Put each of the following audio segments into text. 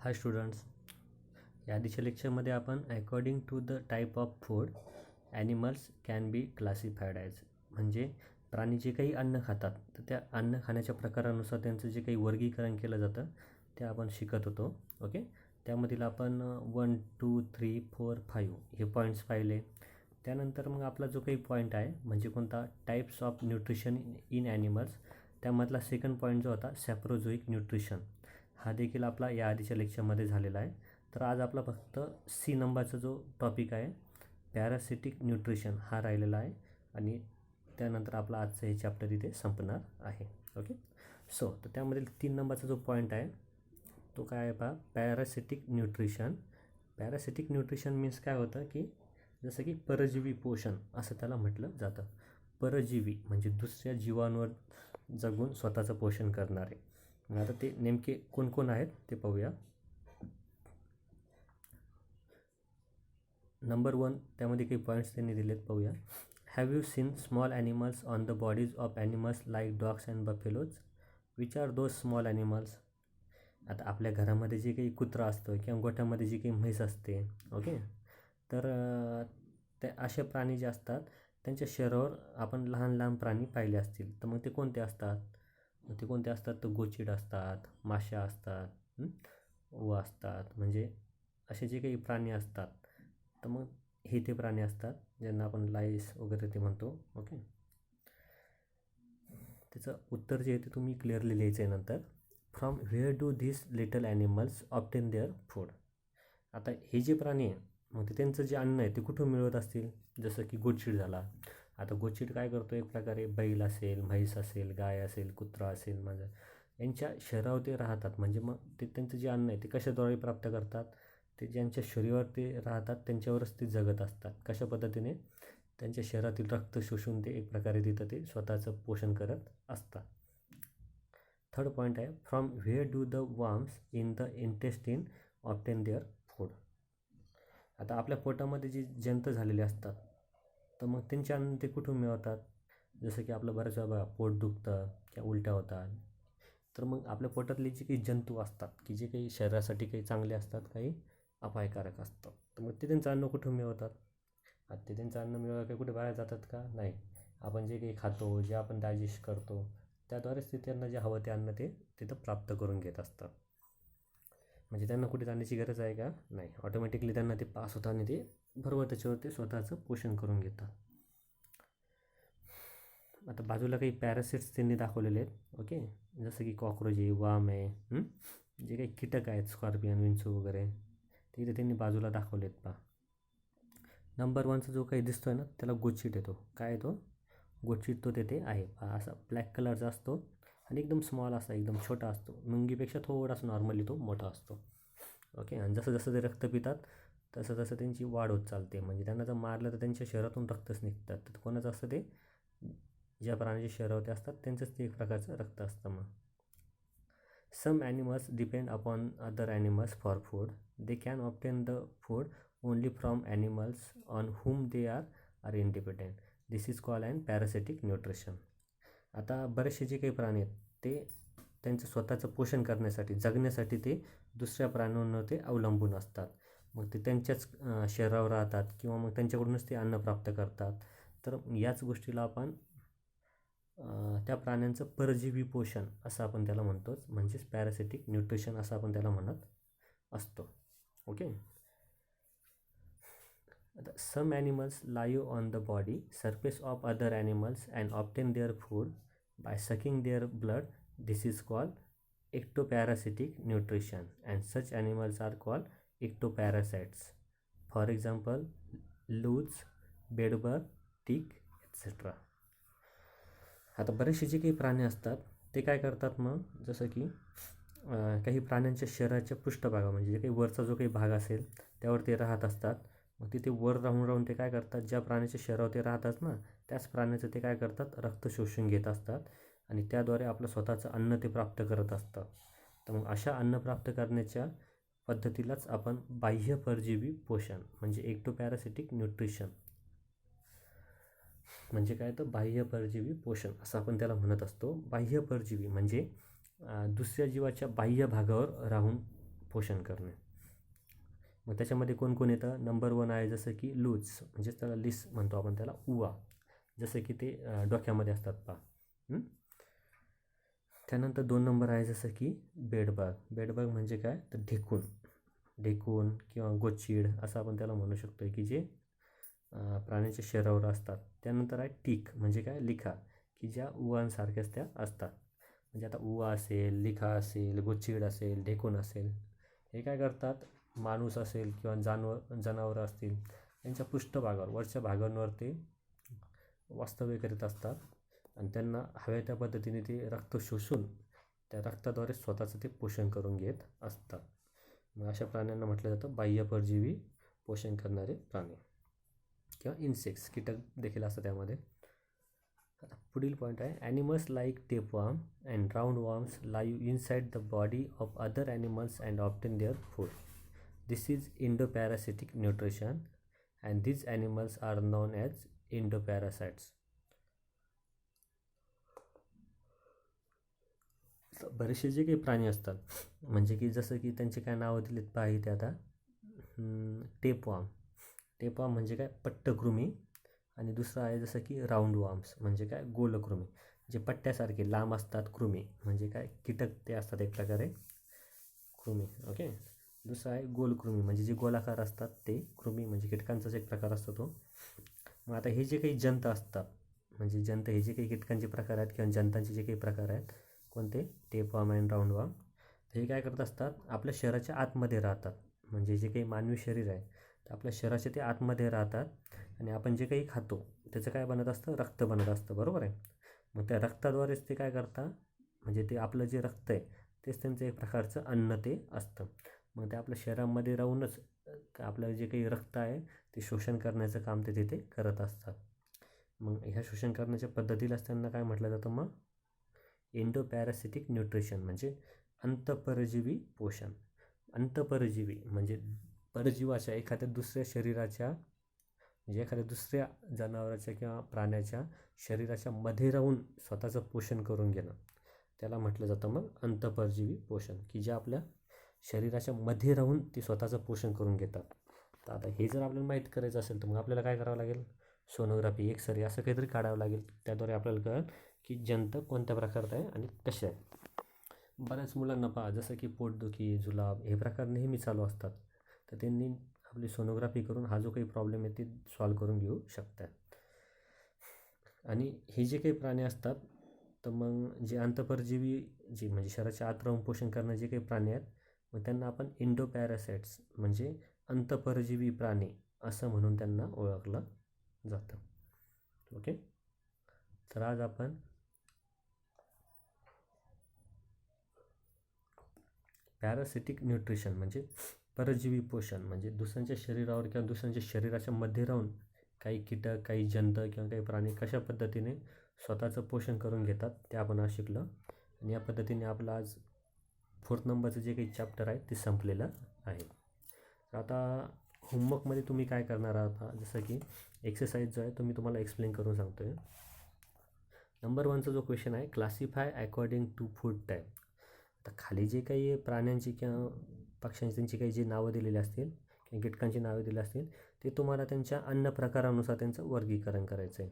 हाय students, या आधीच्या लेक्चरमध्ये आपण according to the type of food animals can be classified as, म्हणजे प्राणी जे काही अन्न खातात तर त्या अन्न खाण्याच्या प्रकारानुसार त्यांचं जे काही वर्गीकरण केलं जातं ते आपण शिकत होतो. ओके, त्यामधील आपण 1, 2, 3, 4, 5 हे पॉईंट्स पाहिले. त्यानंतर मग आपला जो काही पॉईंट आहे म्हणजे कोणता, types of nutrition in animals, त्यामधला सेकंड पॉईंट जो होता सॅप्रोझोईक न्यूट्रिशन, हा देखील आपला या आधीच्या लेक्चरमध्ये झालेला आहे. तर आज आपला फक्त सी नंबरचा जो टॉपिक आहे पॅरासिटिक न्यूट्रिशन हा राहिलेला आहे आणि त्यानंतर आपला आजचं हे चॅप्टर इथे संपणार आहे. ओके, सो तर त्यामधील 3 नंबरचा जो पॉईंट आहे तो काय आहे पहा, parasitic nutrition. Parasitic nutrition means काय होतं की जसं की परजीवी पोषण असं त्याला म्हटलं जातं. परजीवी म्हणजे दुसऱ्या जीवांवर जगून स्वतःचं पोषण करणारे. मग आता ते नेमके कोण आहेत ते पाहूया. नंबर 1 त्यामध्ये काही पॉईंट्स त्यांनी दिलेत, पाहूया. Have you seen small animals on the bodies of animals like dogs and buffaloes? Which are those small animals? आता आपल्या घरामध्ये जे काही कुत्रा असतं किंवा गोठ्यामध्ये जी काही म्हैस असते, ओके, तर ते असे प्राणी जे असतात त्यांच्या शरीरावर आपण लहान लहान प्राणी पाहिले असतील, तर मग ते कोणते असतात? ते कोणते असतात? तर गोचिड असतात, माशा असतात, व असतात, म्हणजे असे जे काही प्राणी असतात तर मग हे ते प्राणी असतात ज्यांना आपण लाईस वगैरे ते म्हणतो. ओके, त्याचं उत्तर जे आहे ते तुम्ही क्लिअरली लिहायचं आहे नंतर. From where do this little animals obtain their food? आता हे जे प्राणी आहे मग ते त्यांचं जे अन्न आहे ते कुठून मिळवत असतील? जसं की गोचिड झाला. आता गोचिड काय करतो, एक प्रकारे बैल असेल, म्हैस असेल, गाय असेल, कुत्रा असेल, माझं यांच्या शरीरावर ते राहतात. म्हणजे मग ते त्यांचं जे अन्न आहे ते कशाद्वारे प्राप्त करतात? ते ज्यांच्या शरीरावर ते राहतात त्यांच्यावरच ते जगत असतात. कशा पद्धतीने? त्यांच्या शरीरातील रक्त शोषून ते एक प्रकारे तिथं ते स्वतःचं पोषण करत असतात. थर्ड पॉईंट आहे, from where do the worms in the intestine obtain their food? आता आपल्या पोटामध्ये जी जंत झालेले असतात तर मग त्यांचे अन्न ते कुठून मिळवतात? जसं की आपलं बऱ्याच वेळा बघा पोट दुखतं किंवा उलट्या होतात, तर मग आपल्या पोटातले जे काही जंतू असतात की जे काही शरीरासाठी काही चांगले असतात, काही अपायकारक असतं, तर मग ते त्यांचं अन्न कुठून मिळवतात? आता ते त्यांचं अन्न मिळवायला काही कुठे बाहेर जातात का? नाही. आपण जे काही खातो, जे आपण डायजेस्ट करतो त्याद्वारेच ते त्यांना जे हवं ते अन्न ते तिथं प्राप्त करून घेत असतात. म्हणजे त्यांना कुठे जाण्याची गरज आहे का? नाही. ऑटोमॅटिकली त्यांना ते पास होतं आणि ते बरोबर त्याच्यावर ते स्वतःचं पोषण करून घेतात. आता बाजूला काही पॅरासिट्स त्यांनी दाखवलेले आहेत. ओके, जसं की कॉक्रोच आहे, वाम आहे, जे काही कीटक आहेत, स्कॉर्पियन, विंचू वगैरे, ते इथे त्यांनी बाजूला दाखवलेत पहा. नंबर 1चा जो काही दिसतो आहे ना त्याला गोचिड येतो. काय येतो? गोचिड तो तेथे आहे. असा ब्लॅक कलरचा असतो आणि एकदम स्मॉल असा, एकदम छोटा असतो. मुंगीपेक्षा थोडासा नॉर्मली तो मोठा असतो. ओके, आणि जसं जसं ते रक्त पितात तसं तसं त्यांची वाढ होत चालते. म्हणजे त्यांना जर मारलं तर त्यांच्या शरीरातून रक्तच निघतात. तर कोणाचं असतं ते? ज्या प्राण्याच्या शरीरावरती असतात त्यांचंच ते एक प्रकारचं रक्त असतं. मग some animals depend upon other animals for food. They can obtain the food only from animals on whom they are independent. This is called and parasitic nutrition. आता बरेचसे जे काही प्राणी आहेत ते त्यांचं स्वतःचं पोषण करण्यासाठी, जगण्यासाठी ते दुसऱ्या प्राण्यांवर ते अवलंबून असतात. मग ते त्यांच्याच शरीरावर राहतात किंवा मग त्यांच्याकडूनच ते अन्न प्राप्त करतात. तर याच गोष्टीला आपण त्या प्राण्यांचं परजीवी पोषण असं आपण त्याला म्हणतोच, म्हणजेच पॅरासिटिक न्यूट्रिशन असं आपण त्याला म्हणत असतो. Okay, some animals live on the body surface of other animals and obtain their food by sucking their blood. This is called ectoparasitic nutrition and such animals are called ectoparasites. For example, loons, bedbug, tick, etc. आता बरेचसे जे काही प्राणी असतात ते काय करतात मग, जसं की काही प्राण्यांच्या शरीराच्या पृष्ठभागा म्हणजे जे काही वरचा जो काही भाग असेल त्यावर ते राहत असतात. मग तिथे वर राहून ते काय करतात, ज्या प्राण्याच्या शरीरावर ते राहतात ना त्याच प्राण्याचं ते काय करतात, रक्त शोषून घेत असतात आणि त्याद्वारे आपलं स्वतःचं अन्न ते प्राप्त करत असतात. तर मग अशा अन्न प्राप्त करण्याच्या पद्धतीलाच आपण बाह्य परजीवी पोषण म्हणजे एक्टोपॅरासिटिक न्यूट्रिशन म्हणजे काय, तर बाह्य परजीवी पोषण असं आपण त्याला म्हणत असतो. बाह्य परजीवी म्हणजे दुसऱ्या जीवाच्या बाह्य भागावर राहून पोषण करणे. मग त्याच्यामध्ये कोण कोण येतं? नंबर 1 आहे जसं की लूज, म्हणजेच त्याला लिस म्हणतो आपण त्याला, उवा, जसं की ते डोक्यामध्ये असतात पहा. त्यानंतर 2 नंबर आहे जसं की बेडबग. बेडबग म्हणजे काय? तर ढेकूण किंवा गोचीड असं आपण त्याला म्हणू शकतो, की जे प्राण्याच्या शरीरावर असतात. त्यानंतर आहे टिक म्हणजे काय? लिखा, की ज्या उवांसारख्याच त्या असतात. म्हणजे आता उवा असेल, लिखा असेल, गोचीड असेल, ढेकूण असेल, हे काय करतात? माणूस असेल किंवा जनावरं असतील त्यांच्या पृष्ठभागावर, वरच्या भागांवर ते वास्तव्य करीत असतात आणि त्यांना हव्या त्या पद्धतीने ते रक्त शोषून त्या रक्ताद्वारे स्वतःचं ते पोषण करून घेत असतात. मग अशा प्राण्यांना म्हटलं जातं बाह्य परजीवी पोषण करणारे प्राणी किंवा इन्सेक्ट्स, कीटक देखील असतात त्यामध्ये. आता पुढील पॉईंट आहे, animals like tapeworm and round worms live inside the body of other animals and obtain their food. This is endoparasitic nutrition and these animals are known as endoparasites. बरेचसे जे काही प्राणी असतात, म्हणजे की जसं की त्यांचे काय नावं दिलेत पहा इथे आता. टेपवर्म म्हणजे काय? पट्टकृमी. आणि दुसरं आहे जसं की राऊंड वर्म्स म्हणजे काय? गोलकृमी, जे पट्ट्यासारखे लांब असतात कृमी, म्हणजे काय? कीटक ते असतात एक प्रकारे कृमी. ओके. दुसरं आहे गोलकृमी, म्हणजे जे गोलाकार असतात ते कृमी, म्हणजे कीटकांचाच एक प्रकार असतो तो. मग आता हे जे काही जंत असतात, म्हणजे जंत हे जे काही कीटकांचे प्रकार आहेत किंवा जंतांचे जे काही प्रकार आहेत, कोणते? टेपवर्म अँड राऊंड वर्म. हे काय करत असतात? आपल्या शरीराच्या आतमध्ये राहतात. म्हणजे जे काही मानवी शरीर आहे तर आपल्या शरीराच्या ते आतमध्ये राहतात आणि आपण जे काही खातो त्याचं काय बनत असतं? रक्त बनत असतं, बरोबर आहे. मग त्या रक्ताद्वारेच ते काय करतात? म्हणजे ते आपलं जे रक्त आहे तेच त्यांचं एक प्रकारचं अन्न ते असतं. मग ते आपल्या शरीरामध्ये राहूनच आपलं जे काही रक्त आहे ते शोषण करण्याचं काम ते तिथे करत असतात. मग ह्या शोषण करण्याच्या पद्धतीलाच त्यांना काय म्हटलं जातं? मग इंडोपॅरासिटिक न्यूट्रिशन म्हणजे अंतःपरजीवी पोषण. अंतःपरजीवी म्हणजे परजीवाच्या एखाद्या दुसऱ्या शरीराच्या, म्हणजे एखाद्या दुसऱ्या जनावराच्या किंवा प्राण्याच्या शरीराच्या मध्ये राहून स्वतःचं पोषण करून घेणं, त्याला म्हटलं जातं मग अंतःपरजीवी पोषण, की जे आपल्या शरीराच्या मध्ये राहून ते स्वतःचं पोषण करून घेतात. तर आता हे जर आपल्याला माहीत करायचं असेल तर मग आपल्याला काय करावं लागेल? सोनोग्राफी, एक्सरे असं काहीतरी काढावं लागेल. त्याद्वारे आपल्याला कळेल की जंत कोणत्या प्रकारात आहे आणि कसे आहे. बऱ्याच मुलांना पहा जसं की पोटदुखी, जुलाब हे प्रकार नेहमी चालू असतात, तर त्यांनी आपली सोनोग्राफी करून हा जो काही प्रॉब्लेम आहे ते सॉल्व करून घेऊ शकतात. आणि हे जे काही प्राणी असतात तर मग जे अंतःपरजीवी, जी म्हणजे शरीराच्या आत राहून पोषण करणारे जे काही प्राणी आहेत, मग त्यांना आपण इंडोपॅरासाइट्स म्हणजे अंतःपरजीवी प्राणी असं म्हणून त्यांना ओळखलं जातं. ओके. तर आज आपण पॅरासिटिक न्यूट्रिशन म्हणजे परजीवी पोषण, म्हणजे दुसऱ्यांच्या शरीरावर किंवा दुसऱ्यांच्या शरीराच्या मध्ये राहून काही कीटक, काही जंत किंवा काही प्राणी कशा पद्धतीने स्वतःचं पोषण करून घेतात ते आपण आज शिकलो. आणि या पद्धतीने आपलं आज 4th नंबरचं जे काही चॅप्टर आहे ते संपलेलं आहे. तर आता होमवर्कमध्ये तुम्ही काय करणार आहात? जसं की एक्सरसाइज जो आहे तो मी तुम्हाला एक्सप्लेन करून सांगतो आहे. नंबर 1चा जो क्वेश्चन आहे, classify according to food type. तर खाली जे काही प्राण्यांची किंवा पक्ष्यांची त्यांची काही जी नावं दिलेली असतील किंवा कीटकांची नावे दिली असतील ते तुम्हाला त्यांच्या अन्न प्रकारानुसार त्यांचं वर्गीकरण करायचं आहे.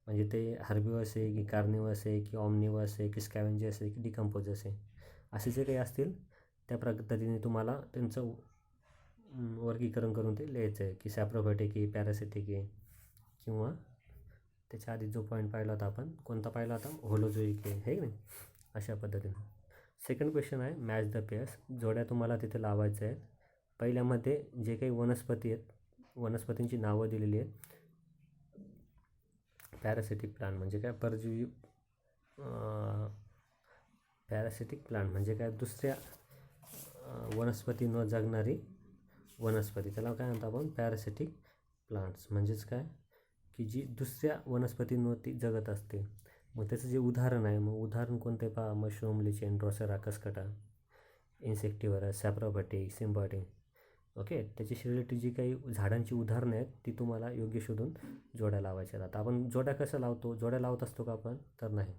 म्हणजे ते हर्बिवस आहे की कार्निवस आहे की ऑमनिवस आहे की स्कॅव्हेंजर्स आहे की डिकम्पोजर्स आहे, असे जे काही असतील त्या पद्धतीने तुम्हाला त्यांचं वर्गीकरण करून ते लिहायचं आहे, की सॅप्रोफायटिक आहे, पॅरासिटिक आहे, किंवा त्याच्या आधी जो पॉईंट पाहिला होता आपण, कोणता पाहिला होता? होलोझोईक आहे, की नाही, अशा पद्धतीने. सेकंड क्वेश्चन आहे मॅच द पेअर्स. जोड्या तुम्हाला तिथे लावायचं आहेत. पहिल्यामध्ये जे काही वनस्पती आहेत, वनस्पतींची नावं दिलेली आहेत. पॅरासिटिक प्लांट म्हणजे काय? परजीवी. पॅरासिटिक प्लांट म्हणजे काय? दुसऱ्या वनस्पतींवर जगणारी वनस्पती, त्याला काय म्हणतो आपण? Parasitic plants. म्हणजेच काय? की जी दुसऱ्या वनस्पतींवरती जगत असते. मग त्याचं जे उदाहरण आहे, मग उदाहरण कोणतं आहे पहा? Mushroom, lichen, drosera, cuscuta, insectivorous, saprophytic, symbiotic. Okay. त्याची रिलेटेड जी काही झाडांची उदाहरणं आहेत ती तुम्हाला योग्य शोधून जोड्या लावायच्या. आता आपण जोड्या कसं लावतो? जोड्या लावत असतो का आपण? तर नाही.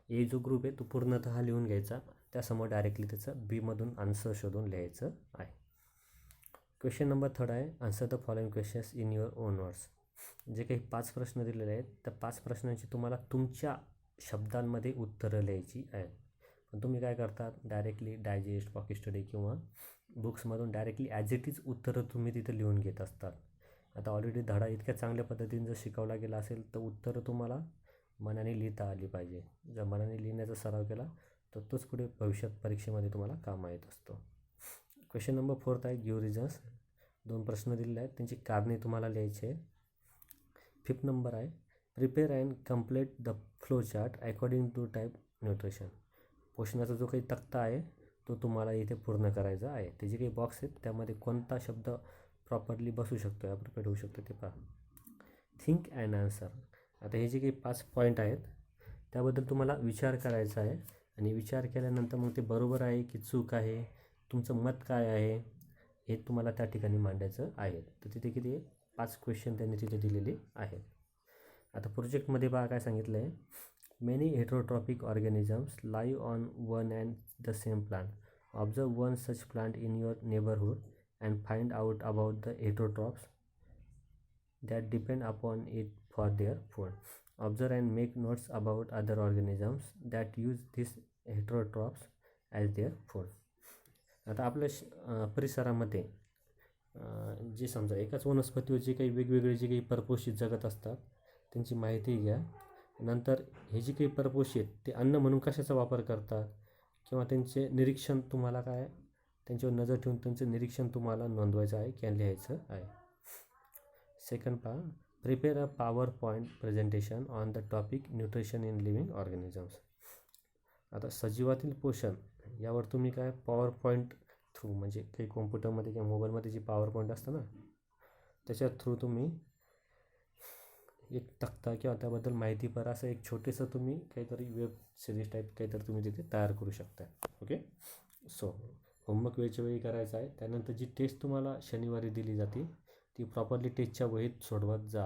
ए जो ग्रुप आहे तो पूर्णतः लिहून घ्यायचा, त्यासमोर डायरेक्टली त्याचं बीमधून आन्सर शोधून लिहायचं आहे. क्वेश्चन नंबर 3 आहे, answer the following questions in your on words. जे काही 5 प्रश्न दिलेले आहेत त्या 5 प्रश्नांची तुम्हाला तुमच्या शब्दांमध्ये उत्तरं लिहायची आहेत. पण तुम्ही काय करता, डायरेक्टली डायजेस्ट, पॉकेट स्टडी किंवा बुक्समधून डायरेक्टली ॲज इट इज उत्तरं तुम्ही तिथे लिहून घेत असतात. आता ऑलरेडी धडा इतक्या चांगल्या पद्धतीने जर शिकवला गेला असेल तर उत्तरं तुम्हाला मनाने लिहिता आली पाहिजे. जर मनाने लिहिण्याचा सराव केला तर तोच पुढे भविष्यात परीक्षेमध्ये तुम्हाला कामा येत असतो. क्वेश्चन नंबर 4 आहे, गिव्ह रिझन्स. 2 प्रश्न दिलेले आहेत, त्यांची कारणे तुम्हाला लिहायची आहे. 5th नंबर आहे, prepare and complete the flow chart according to type nutrition. पोषणाचा जो काही तक्ता आहे तो तुम्हाला इथे पूर्ण करायचा आहे. ते जे काही बॉक्स आहेत त्यामध्ये कोणता शब्द प्रॉपरली बसू शकतो, ॲप्रोप्रिएट होऊ शकतो ते पहा. Think and answer. आता हे जे काही 5 पॉईंट आहेत त्याबद्दल तुम्हाला विचार करायचा आहे आणि विचार केल्यानंतर मग ते बरोबर आहे की चूक आहे, तुमचं मत काय आहे हे तुम्हाला त्या ठिकाणी मांडायचं आहे. तर तिथे किती 5 क्वेश्चन त्यांनी तिथे दिलेले आहेत. आता प्रोजेक्टमध्ये पहा काय सांगितलं आहे, many heterotrophic organisms live on one and the same plant. Observe one such plant in your neighbourhood and find out about the heterotrophs that depend upon it for their food. Observe and make notes about other organisms that use these heterotrophs as their food. आता आपल्या परिसरामध्ये जे समजा एकाच वनस्पतीवर जे काही वेगवेगळे जे काही परपोषित जगत असतात त्यांची माहिती घ्या. नंतर हे जे काही परपोषित ते अन्न म्हणून कशाचा वापर करतात किंवा त्यांचे निरीक्षण तुम्हाला काय त्यांच्यावर नजर ठेवून त्यांचं निरीक्षण तुम्हाला नोंदवायचं आहे किंवा लिहायचं आहे. सेकंड पहा, prepare a power point presentation on the topic nutrition in living organisms. आता सजीवातील पोषण यावर तुम्ही काय पॉवर पॉईंट थ्रू म्हणजे काही कॉम्प्युटरमध्ये किंवा मोबाईलमध्ये जी पॉवर पॉईंट असतं ना त्याच्या थ्रू तुम्ही एक तक्ता किंवा त्याबद्दल माहितीपर असं एक छोटेसं तुम्ही काहीतरी वेब सिरीज टाईप काहीतरी तुम्ही तिथे तयार करू शकता. ओके, सो होमवर्क वेळच्या वेळी करायचं आहे. त्यानंतर जी टेस्ट तुम्हाला शनिवारी दिली जाते ती प्रॉपरली टेस्टच्या वहीत सोडवत जा,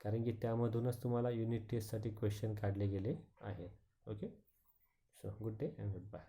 कारण की त्यामधूनच तुम्हाला युनिट टेस्टसाठी क्वेश्चन काढले गेले आहेत. Okay, so good day and good bye.